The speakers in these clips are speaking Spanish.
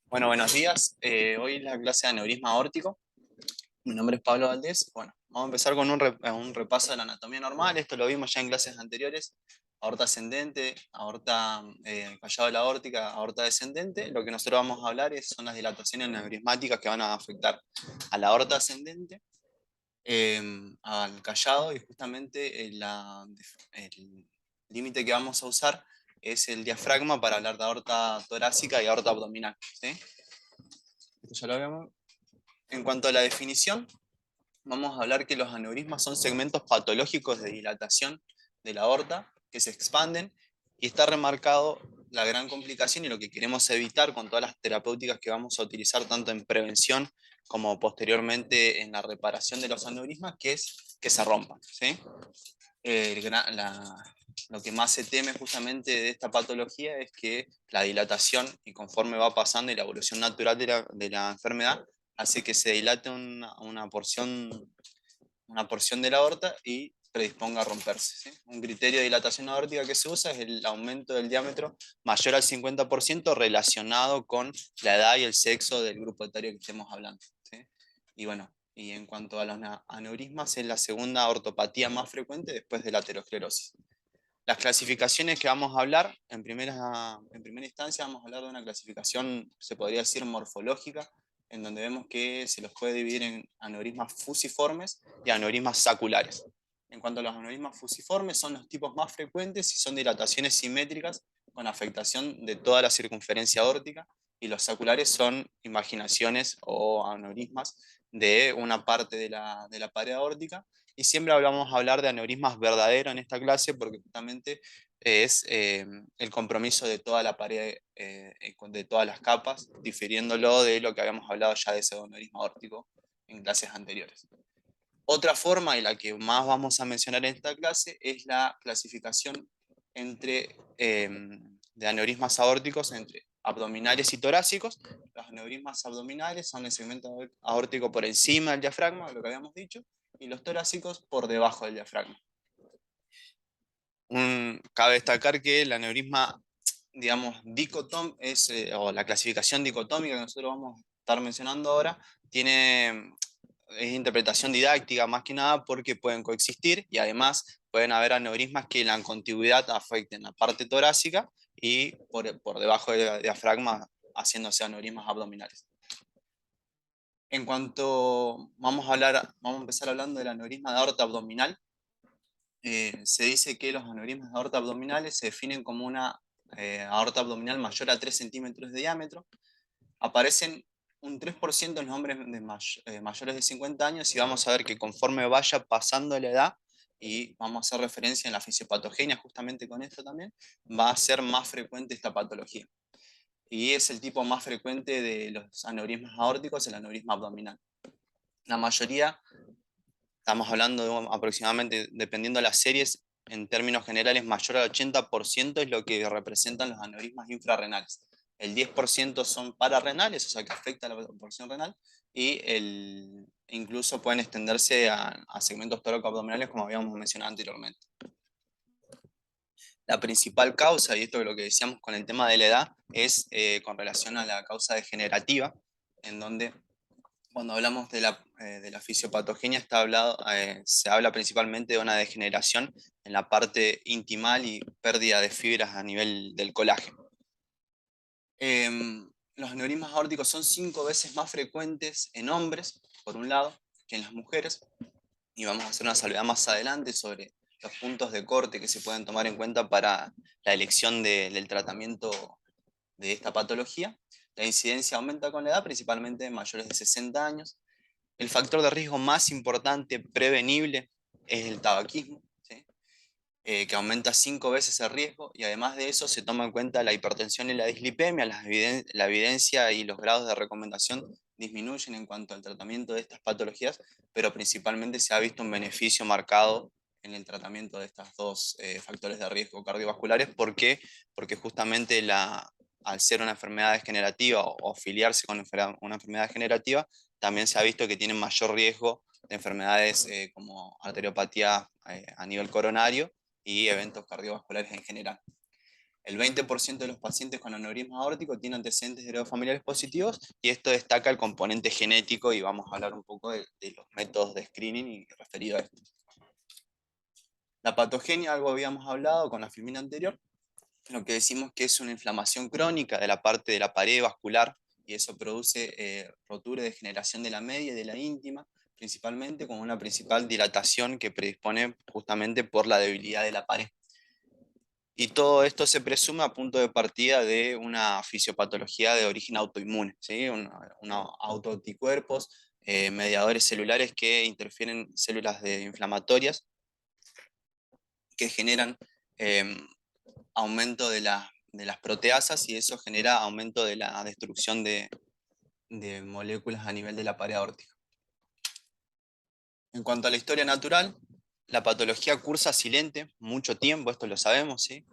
Bueno, buenos días. Hoy es la clase de aneurisma aórtico. Mi nombre es Pablo Valdés. Bueno, vamos a empezar con un repaso de la anatomía normal. Esto lo vimos ya en clases anteriores. Aorta ascendente, aorta callado de la aórtica, aorta descendente. Lo que nosotros vamos a hablar son las dilataciones aneurismáticas que van a afectar a la aorta ascendente, al callado, y justamente el límite que vamos a usar es el diafragma para hablar de aorta torácica y aorta abdominal, ¿sí? Esto ya lo habíamos. En cuanto a la definición, vamos a hablar que los aneurismas son segmentos patológicos de dilatación de la aorta que se expanden, y está remarcado la gran complicación y lo que queremos evitar con todas las terapéuticas que vamos a utilizar tanto en prevención como posteriormente en la reparación de los aneurismas, que es que se rompan, ¿sí? Lo que más se teme justamente de esta patología es que la dilatación, y conforme va pasando y la evolución natural de la enfermedad, hace que se dilate una porción de la aorta y predisponga a romperse, ¿sí? Un criterio de dilatación aórtica que se usa es el aumento del diámetro mayor al 50% relacionado con la edad y el sexo del grupo etario que estemos hablando, ¿sí? Y bueno, y en cuanto a los aneurismas, es la segunda ortopatía más frecuente después de la aterosclerosis. Las clasificaciones que vamos a hablar, en primera instancia vamos a hablar de una clasificación, se podría decir, morfológica, en donde vemos que se los puede dividir en aneurismas fusiformes y aneurismas saculares. En cuanto a los aneurismas fusiformes, son los tipos más frecuentes y son dilataciones simétricas con afectación de toda la circunferencia aórtica, y los saculares son imaginaciones o aneurismas de una parte de la pared aórtica, y siempre vamos a hablar de aneurismas verdaderos en esta clase porque justamente es el compromiso de toda la pared, de todas las capas, difiriéndolo de lo que habíamos hablado ya de pseudoaneurisma aórtico en clases anteriores. Otra forma, y la que más vamos a mencionar en esta clase, es la clasificación de aneurismas aórticos entre abdominales y torácicos. Los aneurismas abdominales son el segmento aórtico por encima del diafragma, lo que habíamos dicho, y los torácicos por debajo del diafragma. Cabe destacar que el aneurisma, digamos, o la clasificación dicotómica que nosotros vamos a estar mencionando ahora, es interpretación didáctica más que nada porque pueden coexistir, y además pueden haber aneurismas que en la contigüidad afecten la parte torácica y por debajo del diafragma, haciéndose aneurismas abdominales. En cuanto vamos a empezar hablando del aneurisma de aorta abdominal. Se dice que los aneurismas de aorta abdominales se definen como una aorta abdominal mayor a 3 centímetros de diámetro. Aparecen un 3% en los hombres mayores de 50 años, y vamos a ver que conforme vaya pasando la edad, y vamos a hacer referencia en la fisiopatogenia justamente con esto también, va a ser más frecuente esta patología. Y es el tipo más frecuente de los aneurismas aórticos, el aneurisma abdominal. La mayoría, estamos hablando de aproximadamente, dependiendo de las series, en términos generales, mayor al 80% es lo que representan los aneurismas infrarrenales. El 10% son pararrenales, o sea que afecta a la porción renal, y incluso pueden extenderse a segmentos torácico-abdominales, como habíamos mencionado anteriormente. La principal causa, y esto es lo que decíamos con el tema de la edad, es con relación a la causa degenerativa, en donde cuando hablamos de la fisiopatogenia se habla principalmente de una degeneración en la parte intimal y pérdida de fibras a nivel del colágeno. Los aneurismas aórticos son 5 veces más frecuentes en hombres, por un lado, que en las mujeres, y vamos a hacer una salvedad más adelante sobre los puntos de corte que se pueden tomar en cuenta para la elección del tratamiento de esta patología. La incidencia aumenta con la edad, principalmente en mayores de 60 años. El factor de riesgo más importante prevenible es el tabaquismo, ¿sí? Que aumenta 5 veces el riesgo, y además de eso se toma en cuenta la hipertensión y la dislipemia. La evidencia y los grados de recomendación disminuyen en cuanto al tratamiento de estas patologías, pero principalmente se ha visto un beneficio marcado en el tratamiento de estos dos factores de riesgo cardiovasculares. ¿Por qué? Porque justamente al ser una enfermedad degenerativa o afiliarse con una enfermedad degenerativa, también se ha visto que tienen mayor riesgo de enfermedades como arteriopatía a nivel coronario y eventos cardiovasculares en general. El 20% de los pacientes con aneurisma aórtico tienen antecedentes heredofamiliares positivos y esto destaca el componente genético y vamos a hablar un poco de los métodos de screening y referido a esto. La patogenia, algo habíamos hablado con la filmina anterior, lo que decimos que es una inflamación crónica de la parte de la pared vascular y eso produce rotura y degeneración de la media y de la íntima, principalmente con una principal dilatación que predispone justamente por la debilidad de la pared. Y todo esto se presume a punto de partida de una fisiopatología de origen autoinmune, ¿sí? Una autoanticuerpos, mediadores celulares que interfieren en células inflamatorias que generan aumento de las proteasas y eso genera aumento de la destrucción de moléculas a nivel de la pared aórtica. En cuanto a la historia natural, la patología cursa silente mucho tiempo, esto lo sabemos, ¿sí?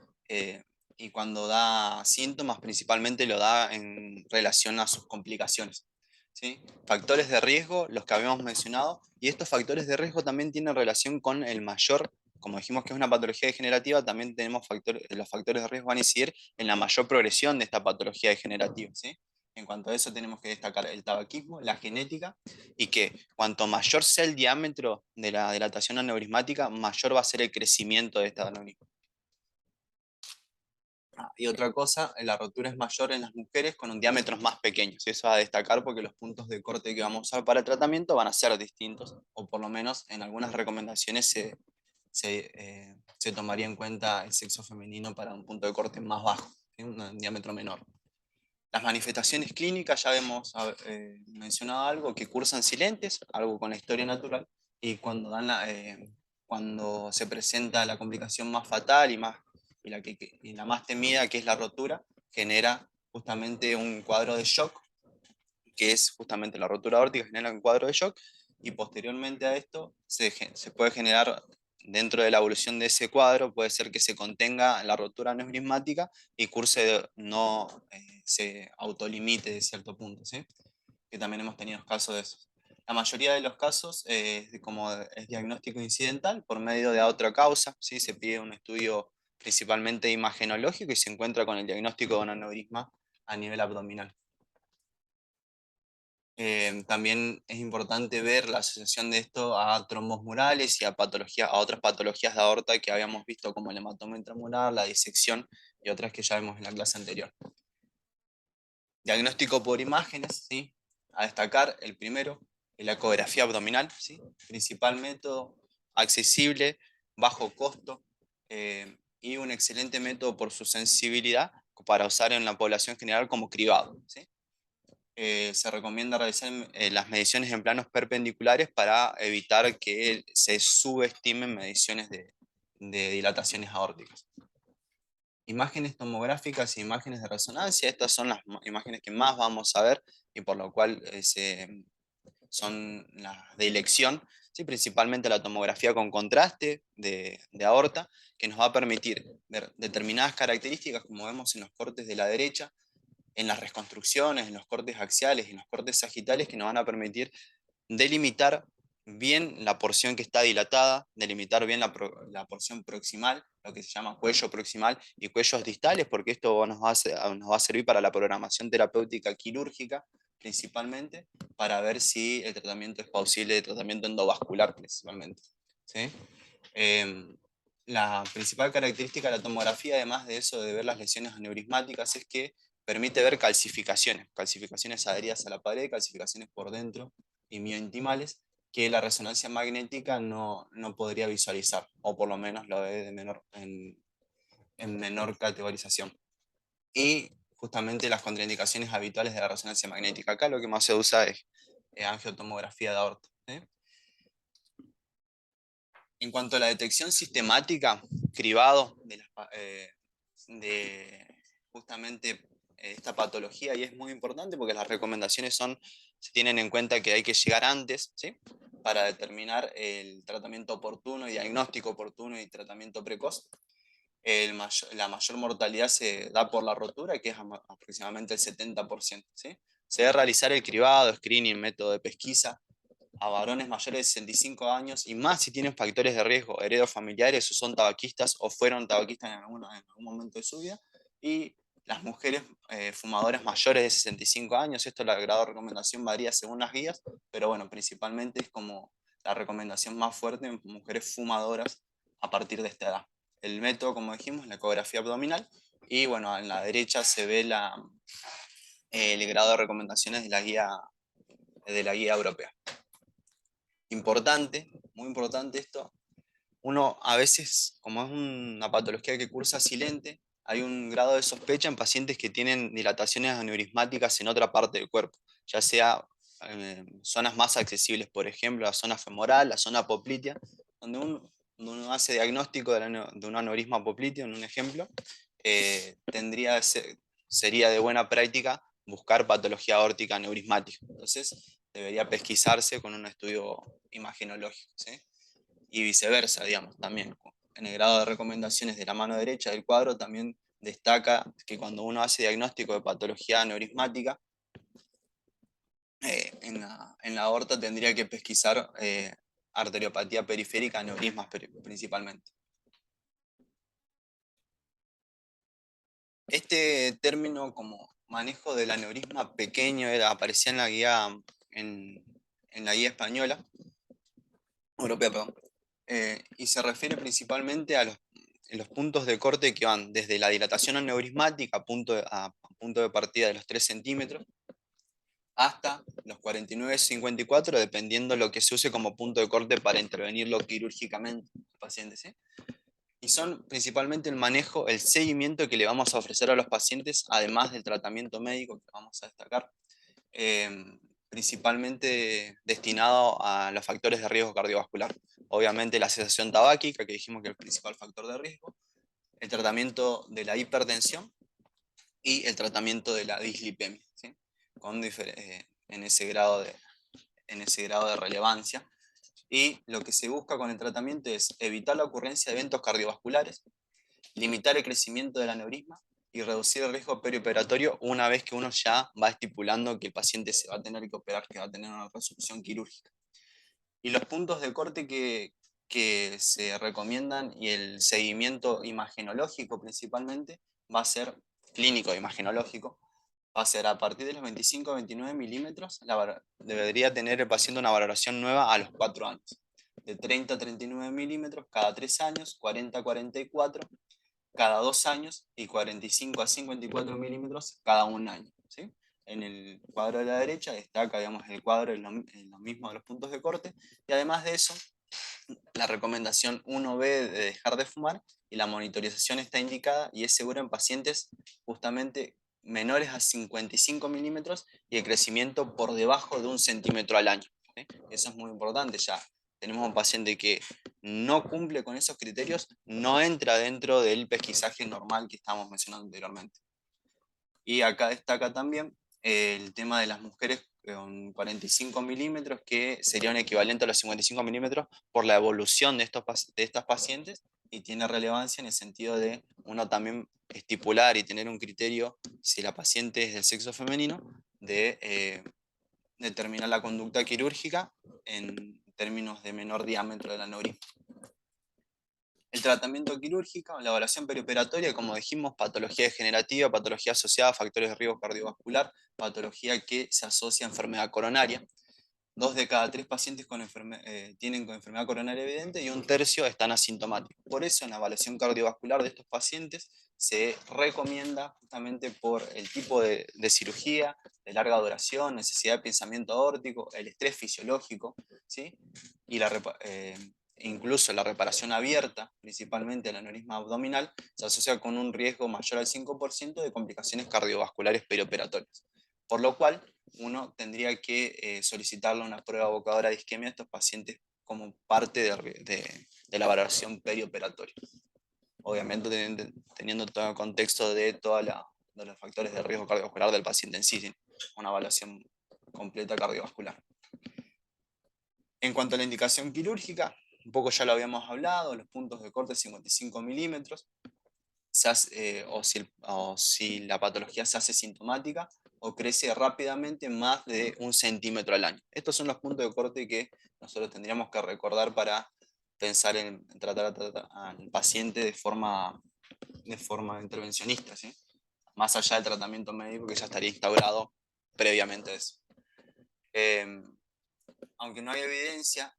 Y cuando da síntomas, principalmente lo da en relación a sus complicaciones, ¿sí? Factores de riesgo, los que habíamos mencionado, y estos factores de riesgo también tienen relación con el mayor, como dijimos que es una patología degenerativa, también tenemos los factores de riesgo van a incidir en la mayor progresión de esta patología degenerativa, ¿sí? En cuanto a eso tenemos que destacar el tabaquismo, la genética, y que cuanto mayor sea el diámetro de la dilatación aneurismática, mayor va a ser el crecimiento de esta aneurisma. Y otra cosa, la rotura es mayor en las mujeres con un diámetro más pequeño. Y eso va a destacar porque los puntos de corte que vamos a usar para el tratamiento van a ser distintos, o por lo menos en algunas recomendaciones se tomaría en cuenta el sexo femenino para un punto de corte más bajo, ¿sí? Un diámetro menor. Las manifestaciones clínicas, ya hemos mencionado algo, que cursan silentes, algo con la historia natural, y cuando se presenta la complicación más fatal y la más temida, que es la rotura, genera justamente un cuadro de shock, que es justamente la rotura aórtica, genera un cuadro de shock, y posteriormente a esto se puede generar, dentro de la evolución de ese cuadro, puede ser que se contenga la rotura aneurismática y no se autolimite de cierto punto, ¿sí? Que también hemos tenido casos de esos. La mayoría de los casos, como es diagnóstico incidental, por medio de otra causa, ¿sí? Se pide un estudio principalmente imagenológico y se encuentra con el diagnóstico de un aneurisma a nivel abdominal. También es importante ver la asociación de esto a trombos murales y a otras patologías de aorta que habíamos visto como el hematoma intramural, la disección y otras que ya vimos en la clase anterior. Diagnóstico por imágenes, ¿sí? A destacar el primero, la ecografía abdominal, ¿sí? Principal método accesible, bajo costo y un excelente método por su sensibilidad para usar en la población general como cribado, ¿sí? Se recomienda realizar las mediciones en planos perpendiculares para evitar que se subestimen mediciones de dilataciones aórticas. Imágenes tomográficas e imágenes de resonancia, estas son las imágenes que más vamos a ver y por lo cual son las de elección, ¿sí? Principalmente la tomografía con contraste de aorta, que nos va a permitir ver determinadas características, como vemos en los cortes de la derecha, en las reconstrucciones, en los cortes axiales y en los cortes sagitales, que nos van a permitir delimitar bien la porción que está dilatada, delimitar bien la porción proximal, lo que se llama cuello proximal y cuellos distales, porque esto nos va a servir para la programación terapéutica quirúrgica, principalmente, para ver si el tratamiento es posible de tratamiento endovascular, principalmente, ¿sí? La principal característica de la tomografía, además de eso de ver las lesiones aneurismáticas, es que permite ver calcificaciones adheridas a la pared, calcificaciones por dentro y miointimales, que la resonancia magnética no podría visualizar, o por lo menos lo ve en menor categorización. Y justamente las contraindicaciones habituales de la resonancia magnética. Acá lo que más se usa es angiotomografía de aorta, ¿sí? En cuanto a la detección sistemática, cribado de justamente esta patología, y es muy importante porque las recomendaciones se tienen en cuenta que hay que llegar antes, ¿sí? Para determinar el tratamiento oportuno, y diagnóstico oportuno y tratamiento precoz. La mayor mortalidad se da por la rotura, que es aproximadamente el 70%, ¿sí? Se debe realizar el cribado, screening, método de pesquisa, a varones mayores de 65 años y más si tienen factores de riesgo heredofamiliares o son tabaquistas o fueron tabaquistas en algún momento de su vida, y las mujeres fumadoras mayores de 65 años. Esto, el grado de recomendación varía según las guías, pero bueno, principalmente es como la recomendación más fuerte en mujeres fumadoras a partir de esta edad. El método, como dijimos, la ecografía abdominal, y bueno, en la derecha se ve el grado de recomendaciones de la guía europea. Importante, muy importante esto, uno a veces, como es una patología que cursa silente, hay un grado de sospecha en pacientes que tienen dilataciones aneurismáticas en otra parte del cuerpo, ya sea zonas más accesibles, por ejemplo, la zona femoral, la zona poplitea, donde uno hace diagnóstico de un aneurisma popliteo, en un ejemplo, sería de buena práctica buscar patología aórtica aneurismática. Entonces, debería pesquisarse con un estudio imagenológico, ¿sí? Y viceversa, digamos, también. En el grado de recomendaciones de la mano derecha del cuadro también destaca que cuando uno hace diagnóstico de patología aneurismática, en la aorta tendría que pesquisar arteriopatía periférica, aneurismas principalmente. Este término como manejo del aneurisma pequeño aparecía en, en la guía española, europea, perdón, y se refiere principalmente a los puntos de corte que van desde la dilatación aneurismática a punto de partida de los 3 centímetros hasta los 49-54, dependiendo lo que se use como punto de corte para intervenirlo quirúrgicamente al paciente, ¿sí? Y son principalmente el manejo, el seguimiento que le vamos a ofrecer a los pacientes, además del tratamiento médico que vamos a destacar, principalmente destinado a los factores de riesgo cardiovascular. Obviamente la cesación tabáquica, que dijimos que es el principal factor de riesgo, el tratamiento de la hipertensión y el tratamiento de la dislipemia, ¿sí? En ese grado de relevancia. Y lo que se busca con el tratamiento es evitar la ocurrencia de eventos cardiovasculares, limitar el crecimiento del aneurisma y reducir el riesgo perioperatorio una vez que uno ya va estipulando que el paciente se va a tener que operar, que va a tener una resolución quirúrgica. Y los puntos de corte que se recomiendan y el seguimiento imagenológico principalmente va a ser clínico imagenológico, va a ser a partir de los 25-29 milímetros, debería tener el paciente una valoración nueva a los 4 años. De 30-39 milímetros cada 3 años, 40-44 cada 2 años y 45-54 milímetros cada 1 año, ¿sí? En el cuadro de la derecha destaca, digamos, el cuadro en lo mismo de los puntos de corte, y además de eso, la recomendación 1B de dejar de fumar, y la monitorización está indicada y es segura en pacientes justamente menores a 55 milímetros y el crecimiento por debajo de 1 centímetro al año, ¿sí? Eso es muy importante. Ya tenemos un paciente que no cumple con esos criterios, no entra dentro del pesquisaje normal que estábamos mencionando anteriormente. Y acá destaca también el tema de las mujeres con 45 milímetros, que sería un equivalente a los 55 milímetros por la evolución de estas pacientes, y tiene relevancia en el sentido de uno también estipular y tener un criterio, si la paciente es del sexo femenino, de determinar la conducta quirúrgica en términos de menor diámetro del aneurisma. El tratamiento quirúrgico, la evaluación perioperatoria, como dijimos, patología degenerativa, patología asociada a factores de riesgo cardiovascular, patología que se asocia a enfermedad coronaria. 2 de cada 3 pacientes tienen con enfermedad coronaria evidente y 1/3 están asintomáticos. Por eso, en la evaluación cardiovascular de estos pacientes se recomienda, justamente por el tipo de cirugía, de larga duración, necesidad de pensamiento aórtico, el estrés fisiológico, ¿sí? Y incluso la reparación abierta, principalmente el aneurisma abdominal, se asocia con un riesgo mayor al 5% de complicaciones cardiovasculares perioperatorias. Por lo cual, uno tendría que solicitarle una prueba evocadora de isquemia a estos pacientes como parte de la valoración perioperatoria. Obviamente teniendo todo el contexto de todos los factores de riesgo cardiovascular del paciente en sí, una evaluación completa cardiovascular. En cuanto a la indicación quirúrgica, un poco ya lo habíamos hablado, los puntos de corte 55 milímetros, o si la patología se hace sintomática o crece rápidamente más de 1 centímetro al año. Estos son los puntos de corte que nosotros tendríamos que recordar para pensar en tratar al paciente de forma intervencionista, ¿sí? más allá del tratamiento médico que ya estaría instaurado previamente a eso. Aunque no hay evidencia,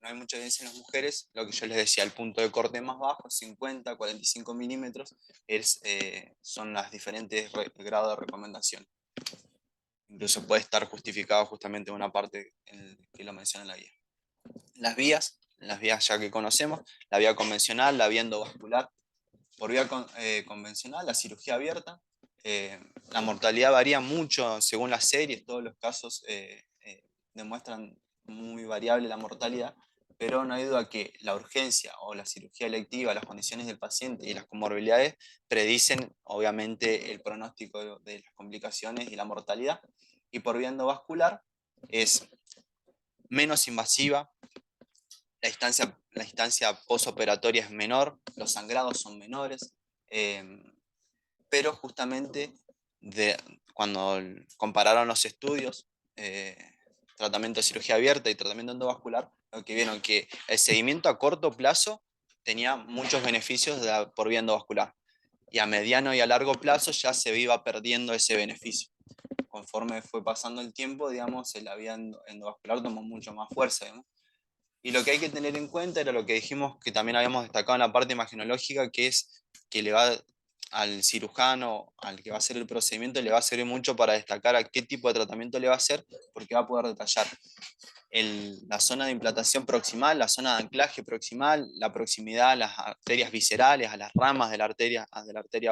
no hay mucha evidencia en las mujeres, lo que yo les decía, el punto de corte más bajo, 50, 45 milímetros, son los diferentes grados de recomendación. Incluso puede estar justificado justamente en una parte que lo menciona en la guía. Las vías ya que conocemos, la vía convencional, la vía endovascular. Por vía convencional, la cirugía abierta, la mortalidad varía mucho según las series, todos los casos demuestran muy variable la mortalidad, pero no hay duda que la urgencia o la cirugía electiva, las condiciones del paciente y las comorbilidades predicen obviamente el pronóstico de las complicaciones y la mortalidad. Y por vía endovascular es menos invasiva, la instancia postoperatoria es menor, los sangrados son menores, pero justamente cuando compararon los estudios, tratamiento de cirugía abierta y tratamiento endovascular, lo que vieron que el seguimiento a corto plazo tenía muchos beneficios por vía endovascular, y a mediano y a largo plazo ya se iba perdiendo ese beneficio. Conforme fue pasando el tiempo, digamos, la vía endovascular tomó mucho más fuerza, digamos. Y lo que hay que tener en cuenta era lo que dijimos, que también habíamos destacado en la parte imagenológica, que es que le va al cirujano, al que va a hacer el procedimiento, le va a servir mucho para destacar a qué tipo de tratamiento le va a hacer, porque va a poder detallar la zona de implantación proximal, la zona de anclaje proximal, la proximidad a las arterias viscerales, a las ramas de la arteria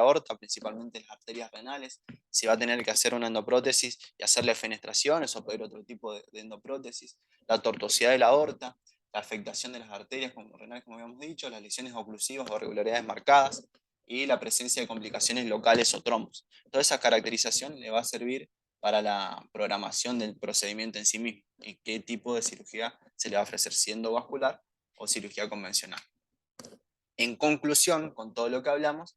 aorta, principalmente las arterias renales, si va a tener que hacer una endoprótesis y hacerle fenestraciones o pedir otro tipo de endoprótesis, la tortuosidad de la aorta, la afectación de las arterias renales, como habíamos dicho, las lesiones oclusivas o irregularidades marcadas, y la presencia de complicaciones locales o trombos. Toda esa caracterización le va a servir para la programación del procedimiento en sí mismo y qué tipo de cirugía se le va a ofrecer, siendo vascular o cirugía convencional. En conclusión, con todo lo que hablamos,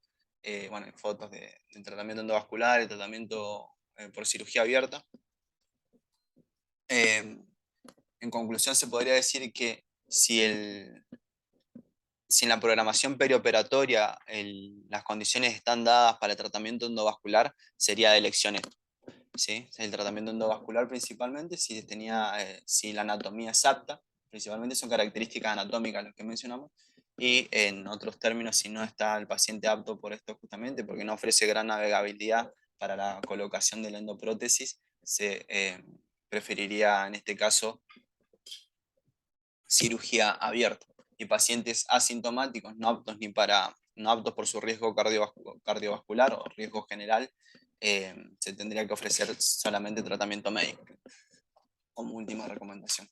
bueno, fotos del tratamiento endovascular, el tratamiento por cirugía abierta. En conclusión, se podría decir que si en la programación perioperatoria las condiciones están dadas para el tratamiento endovascular, sería de elección esto. ¿Sí? El tratamiento endovascular principalmente, si la anatomía es apta, principalmente son características anatómicas las que mencionamos, y en otros términos, si no está el paciente apto por esto justamente, porque no ofrece gran navegabilidad para la colocación de la endoprótesis, se preferiría en este caso cirugía abierta. Y pacientes asintomáticos, no aptos por su riesgo cardiovascular o riesgo general, se tendría que ofrecer solamente tratamiento médico, como última recomendación.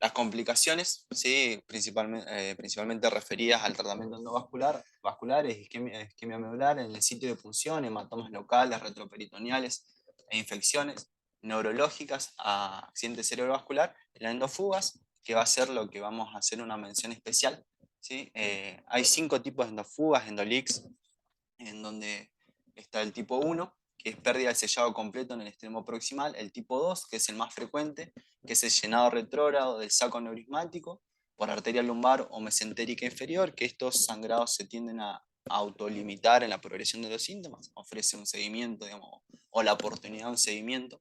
Las complicaciones, ¿sí? Principalmente referidas al tratamiento endovascular, vasculares, isquemia medular en el sitio de punción, hematomas locales, retroperitoneales e infecciones neurológicas a accidente cerebrovascular, las endofugas, que va a ser lo que vamos a hacer una mención especial, ¿sí? Hay 5 tipos de endofugas, endolix, en donde está el tipo 1, que es pérdida del sellado completo en el extremo proximal, el tipo 2, que es el más frecuente, que es el llenado retrógrado del saco neurismático por arteria lumbar o mesentérica inferior, que estos sangrados se tienden a autolimitar en la progresión de los síntomas, ofrece un seguimiento, digamos, o la oportunidad de un seguimiento.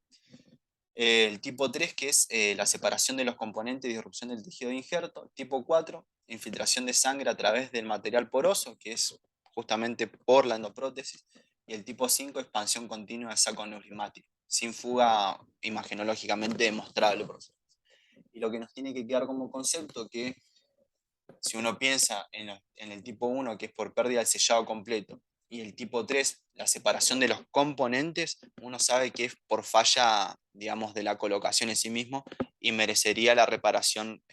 El tipo 3, que es la separación de los componentes y disrupción del tejido de injerto. Tipo 4, infiltración de sangre a través del material poroso, que es justamente por la endoprótesis. Y el tipo 5, expansión continua del saco neurismático, sin fuga imagenológicamente demostrable. Y lo que nos tiene que quedar como concepto, que si uno piensa en el tipo 1, que es por pérdida del sellado completo, y el tipo 3, la separación de los componentes, uno sabe que es por falla, digamos, de la colocación en sí mismo, y merecería la reparación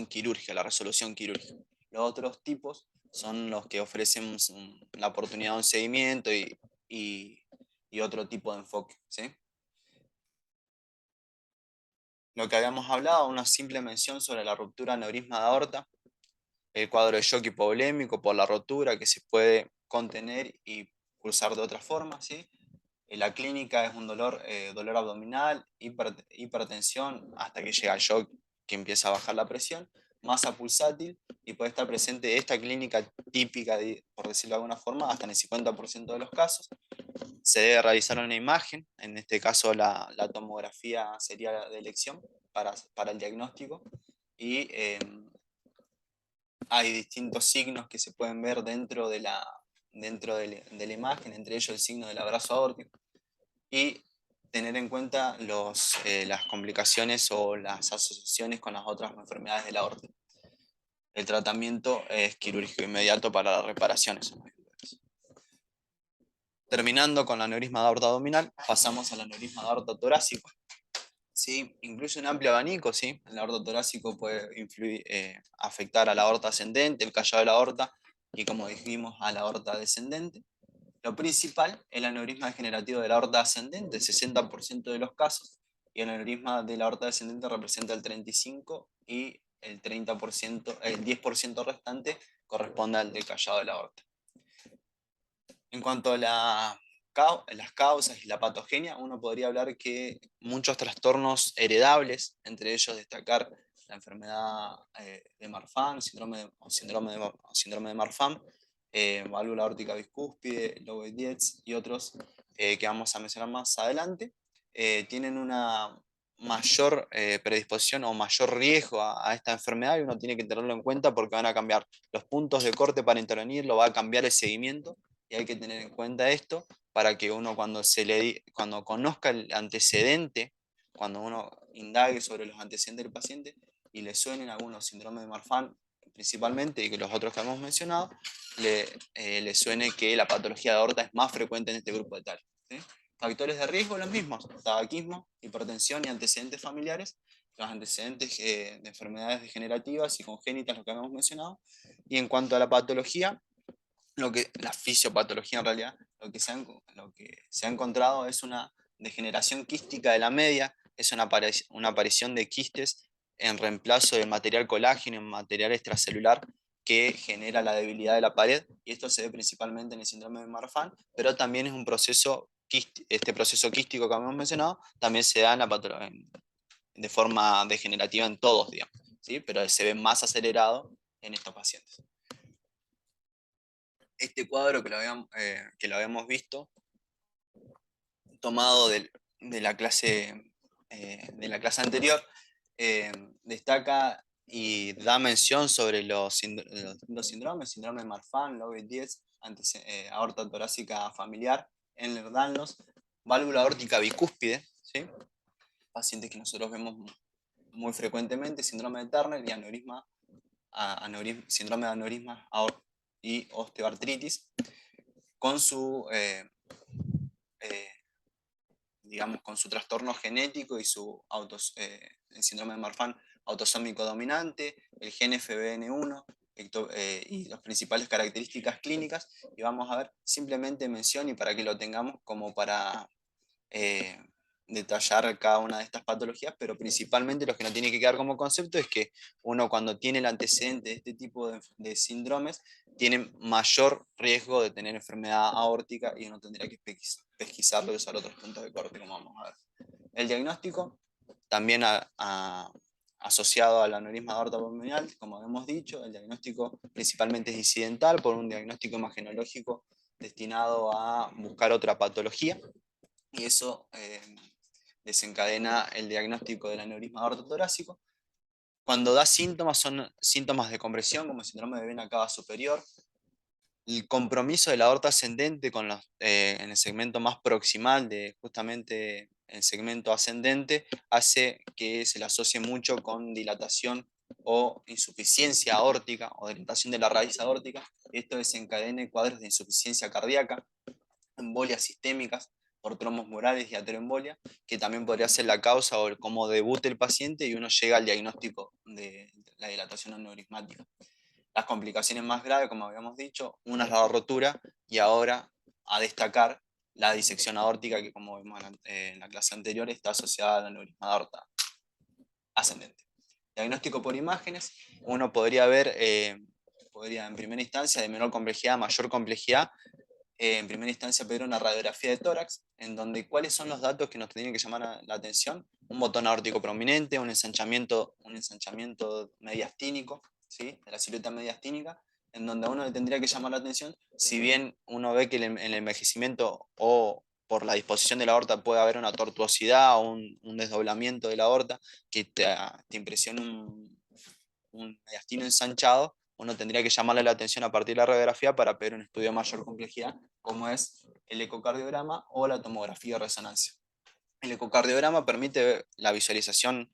quirúrgica, la resolución quirúrgica. Los otros tipos son los que ofrecen la oportunidad de un seguimiento y otro tipo de enfoque, ¿sí? Lo que habíamos hablado, una simple mención sobre la ruptura aneurisma de aorta, el cuadro de shock hipovolémico por la rotura que se puede contener y cursar de otra forma, ¿sí? La clínica es un dolor abdominal, hipertensión, hasta que llega el shock que empieza a bajar la presión. masa pulsátil y puede estar presente esta clínica típica, por decirlo de alguna forma, hasta en el 50% de los casos. Se debe realizar una imagen, en este caso la tomografía sería de elección para el diagnóstico, y hay distintos signos que se pueden ver dentro de la imagen, entre ellos el signo del abrazo aórtico, y tener en cuenta las complicaciones o las asociaciones con las otras enfermedades de la aorta. El tratamiento es quirúrgico inmediato para las reparaciones. Terminando con el aneurisma de aorta abdominal, pasamos al aneurisma de aorta torácico. ¿Sí? Incluye un amplio abanico, ¿sí? El aorta torácico puede afectar a la aorta ascendente, el callado de la aorta, y como dijimos, a la aorta descendente. Lo principal, el aneurisma degenerativo de la aorta ascendente, 60% de los casos, y el aneurisma de la aorta descendente representa el 35% y el 30%, el 10% restante corresponde al del callado de la aorta. En cuanto a las causas y la patogenia, uno podría hablar que muchos trastornos heredables, entre ellos destacar la enfermedad de Marfan, síndrome de Marfan, válvula aórtica biscúspide, Lowe-Dietz y otros que vamos a mencionar más adelante, tienen una mayor predisposición o mayor riesgo a esta enfermedad, y uno tiene que tenerlo en cuenta porque van a cambiar los puntos de corte para intervenir, lo va a cambiar el seguimiento, y hay que tener en cuenta esto para que uno cuando conozca el antecedente, cuando uno indague sobre los antecedentes del paciente y le suenen algunos síndromes de Marfan principalmente, y que los otros que hemos mencionado, le suene que la patología de aorta es más frecuente en este grupo de tal. ¿Sí? Factores de riesgo los mismos: tabaquismo, hipertensión y antecedentes familiares, los antecedentes de enfermedades degenerativas y congénitas, lo que hemos mencionado. Y en cuanto a la patología, la fisiopatología en realidad, lo que se ha encontrado es una degeneración quística de la media, es una aparición de quistes en reemplazo del material colágeno en material extracelular que genera la debilidad de la pared, y esto se ve principalmente en el síndrome de Marfan, pero también es un proceso, este proceso quístico que hemos mencionado, también se da de forma degenerativa en todos, digamos, ¿sí? Pero se ve más acelerado en estos pacientes. Este cuadro que lo habíamos visto, tomado de la clase anterior, destaca y da mención sobre los distintos síndromes: síndrome de Marfan, Lowe-Dietz, aorta torácica familiar, Ehlers-Danlos, válvula aórtica bicúspide, ¿sí? Pacientes que nosotros vemos muy frecuentemente, síndrome de Turner y síndrome de aneurisma y osteoartritis, con su digamos, con su trastorno genético y el síndrome de Marfan autosómico dominante, el gen FBN1 y las principales características clínicas. Y vamos a ver simplemente mención, y para que lo tengamos como para eh, detallar cada una de estas patologías, pero principalmente lo que nos tiene que quedar como concepto es que uno, cuando tiene el antecedente de este tipo de síndromes, tiene mayor riesgo de tener enfermedad aórtica, y uno tendría que pesquisarlo y usar otros puntos de corte, como vamos a ver. El diagnóstico, también asociado al aneurisma de aorta abdominal, como hemos dicho, el diagnóstico principalmente es incidental, por un diagnóstico imagenológico destinado a buscar otra patología, y eso desencadena el diagnóstico del aneurisma de aorta torácico. Cuando da síntomas, son síntomas de compresión, como el síndrome de vena cava superior. El compromiso de la aorta ascendente en el segmento más proximal de justamente el segmento ascendente hace que se le asocie mucho con dilatación o insuficiencia aórtica o dilatación de la raíz aórtica. Esto desencadena cuadros de insuficiencia cardíaca, embolias sistémicas por trombos murales y ateroembolia, que también podría ser la causa o cómo debute el paciente y uno llega al diagnóstico de la dilatación aneurismática. Las complicaciones más graves, como habíamos dicho, una es la rotura, y ahora a destacar la disección aórtica, que como vimos en la clase anterior está asociada al aneurisma de aorta ascendente. Diagnóstico por imágenes, uno podría ver, en primera instancia, de menor complejidad a mayor complejidad, en primera instancia pedir una radiografía de tórax, en donde cuáles son los datos que nos tendrían que llamar la atención. Un botón aórtico prominente, un ensanchamiento mediastínico, ¿sí? De la silueta mediastínica, en donde a uno le tendría que llamar la atención, si bien uno ve que en el envejecimiento o por la disposición de la aorta puede haber una tortuosidad o un desdoblamiento de la aorta que te impresiona un mediastino ensanchado, uno tendría que llamarle la atención a partir de la radiografía para pedir un estudio de mayor complejidad, como es el ecocardiograma o la tomografía de resonancia. El ecocardiograma permite la visualización,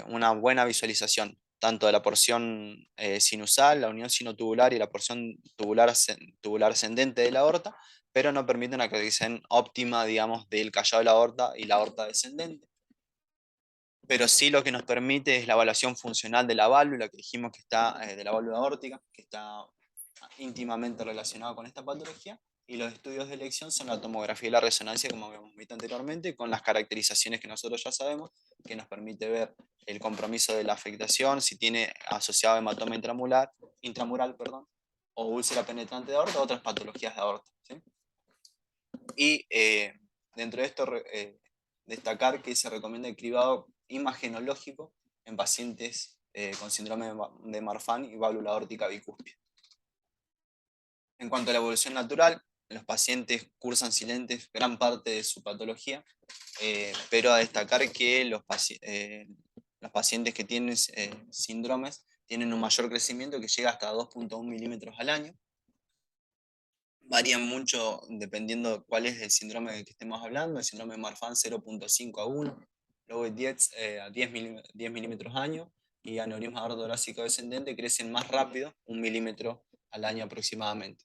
una buena visualización, tanto de la porción sinusal, la unión sinotubular y la porción tubular ascendente de la aorta, pero no permite una caracterización óptima, digamos, del callado de la aorta y la aorta descendente. Pero sí lo que nos permite es la evaluación funcional de la válvula, que dijimos que está, de la válvula aórtica, que está íntimamente relacionado con esta patología, y los estudios de elección son la tomografía y la resonancia, como habíamos visto anteriormente, con las caracterizaciones que nosotros ya sabemos, que nos permite ver el compromiso de la afectación, si tiene asociado hematoma intramural, perdón, o úlcera penetrante de aorta, o otras patologías de aorta, ¿sí? Y dentro de esto, destacar que se recomienda el cribado imagenológico en pacientes con síndrome de Marfan y válvula aórtica bicúspide. En cuanto a la evolución natural, los pacientes cursan silentes gran parte de su patología, pero a destacar que los pacientes que tienen síndromes tienen un mayor crecimiento que llega hasta 2,1 milímetros al año. Varían mucho dependiendo cuál es el síndrome del que estemos hablando. El síndrome de Marfan 0,5 a 1, luego el 10 a 10 milímetros al año, y aneurisma aortotorácico descendente crecen más rápido, 1 milímetro al año aproximadamente.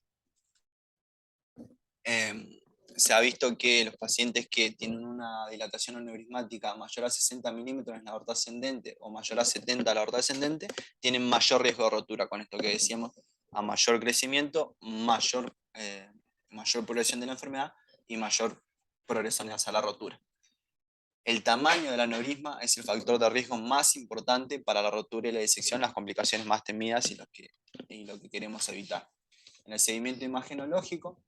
Se ha visto que los pacientes que tienen una dilatación aneurismática mayor a 60 milímetros en la aorta ascendente o mayor a 70 en la aorta descendente tienen mayor riesgo de rotura, con esto que decíamos, a mayor crecimiento, mayor progresión de la enfermedad y mayor progresión hacia la rotura. El tamaño del aneurisma es el factor de riesgo más importante para la rotura y la disección, las complicaciones más temidas y lo que queremos evitar. En el seguimiento imagenológico,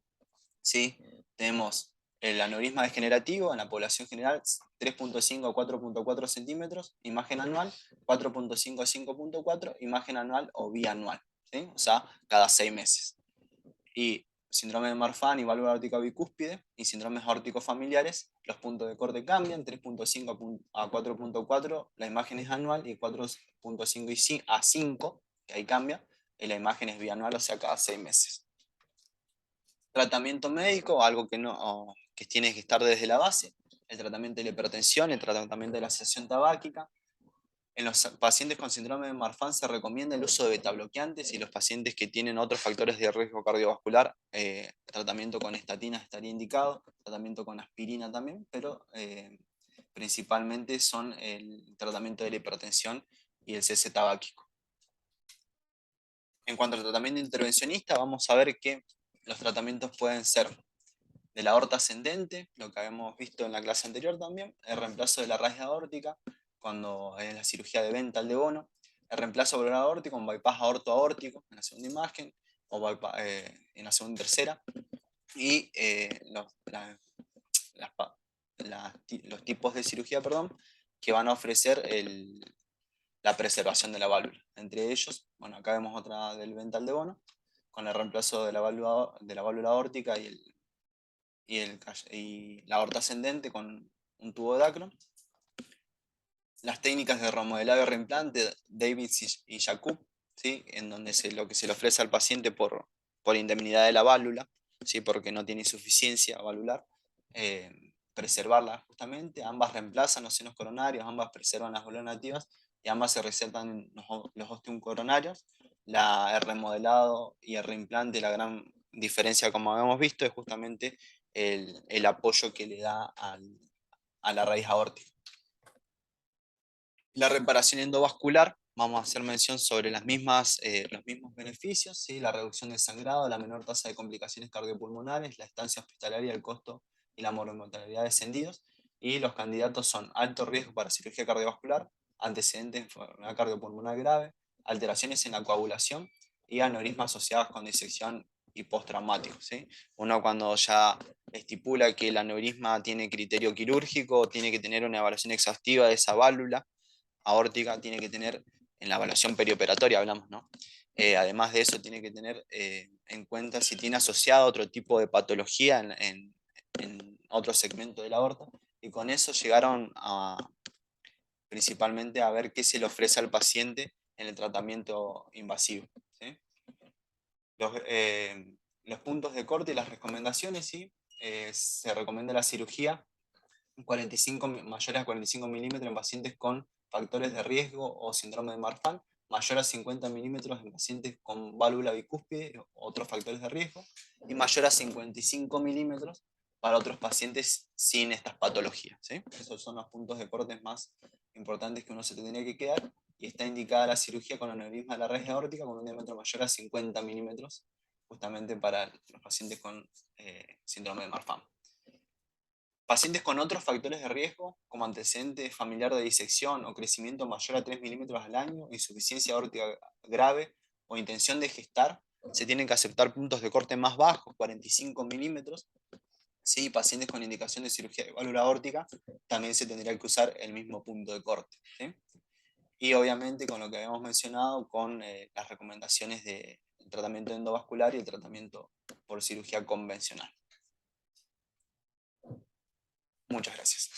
¿sí? Tenemos el aneurisma degenerativo en la población general, 3,5 a 4,4 centímetros, imagen anual, 4,5 a 5,4, imagen anual o bianual, ¿sí? O sea, cada 6 meses. Y síndrome de Marfan y válvula aórtica bicúspide y síndromes aórticos familiares, los puntos de corte cambian, 3,5 a 4,4, la imagen es anual, y 4,5 a 5, que ahí cambia, y la imagen es bianual, o sea, cada 6 meses. Tratamiento médico, algo que tiene que estar desde la base, el tratamiento de la hipertensión, el tratamiento de la sedación tabáquica. En los pacientes con síndrome de Marfan se recomienda el uso de betabloqueantes, y los pacientes que tienen otros factores de riesgo cardiovascular, tratamiento con estatinas estaría indicado, tratamiento con aspirina también, pero principalmente son el tratamiento de la hipertensión y el cese tabáquico. En cuanto al tratamiento intervencionista, vamos a ver que los tratamientos pueden ser de la aorta ascendente, lo que habíamos visto en la clase anterior también, el reemplazo de la raíz aórtica, cuando es la cirugía de venta de Bono, el reemplazo por el aórtico, un bypass aorto-aórtico en la segunda imagen, o en la segunda y tercera, y los tipos de cirugía, perdón, que van a ofrecer la preservación de la válvula. Entre ellos, bueno, acá vemos otra del ventral de Bono, con el reemplazo de la válvula aórtica y la aorta ascendente con un tubo de Dacron. Las técnicas de remodelado y reimplante, Davids y Jacob, ¿sí? En donde lo que se le ofrece al paciente por indemnidad de la válvula, ¿sí? Porque no tiene insuficiencia valvular, preservarla justamente. Ambas reemplazan los senos coronarios, ambas preservan las válvulas nativas, y ambas se recetan los ostium coronarios. El remodelado y el reimplante, la gran diferencia, como habíamos visto, es justamente el apoyo que le da a la raíz aórtica. La reparación endovascular, vamos a hacer mención sobre los mismos beneficios, ¿sí? La reducción del sangrado, la menor tasa de complicaciones cardiopulmonares, la estancia hospitalaria, el costo y la mortalidad descendidos. Y los candidatos son alto riesgo para cirugía cardiovascular, antecedentes de enfermedad cardiopulmonar grave, alteraciones en la coagulación y aneurismas asociados con disección y postraumáticos, ¿sí? Uno cuando ya estipula que el aneurisma tiene criterio quirúrgico, tiene que tener una evaluación exhaustiva de esa válvula aórtica, tiene que tener, en la evaluación perioperatoria hablamos, ¿no? Además de eso, tiene que tener en cuenta si tiene asociado otro tipo de patología en otro segmento de la aorta, y con eso llegaron principalmente a ver qué se le ofrece al paciente en el tratamiento invasivo, ¿sí? Los puntos de corte y las recomendaciones, ¿sí? Se recomienda la cirugía 45, mayores a 45 milímetros en pacientes con factores de riesgo o síndrome de Marfan, mayor a 50 milímetros en pacientes con válvula bicúspide o otros factores de riesgo, y mayor a 55 milímetros para otros pacientes sin estas patologías, ¿sí? Esos son los puntos de corte más importantes que uno se tendría que quedar, y está indicada la cirugía con aneurisma de la red aórtica con un diámetro mayor a 50 milímetros, justamente para los pacientes con síndrome de Marfan. Pacientes con otros factores de riesgo, como antecedente familiar de disección o crecimiento mayor a 3 milímetros al año, insuficiencia aórtica grave o intención de gestar, se tienen que aceptar puntos de corte más bajos, 45 milímetros. Sí, pacientes con indicación de cirugía de válvula aórtica, también se tendría que usar el mismo punto de corte, ¿sí? Y obviamente con lo que habíamos mencionado, con las recomendaciones de tratamiento endovascular y el tratamiento por cirugía convencional. Muchas gracias.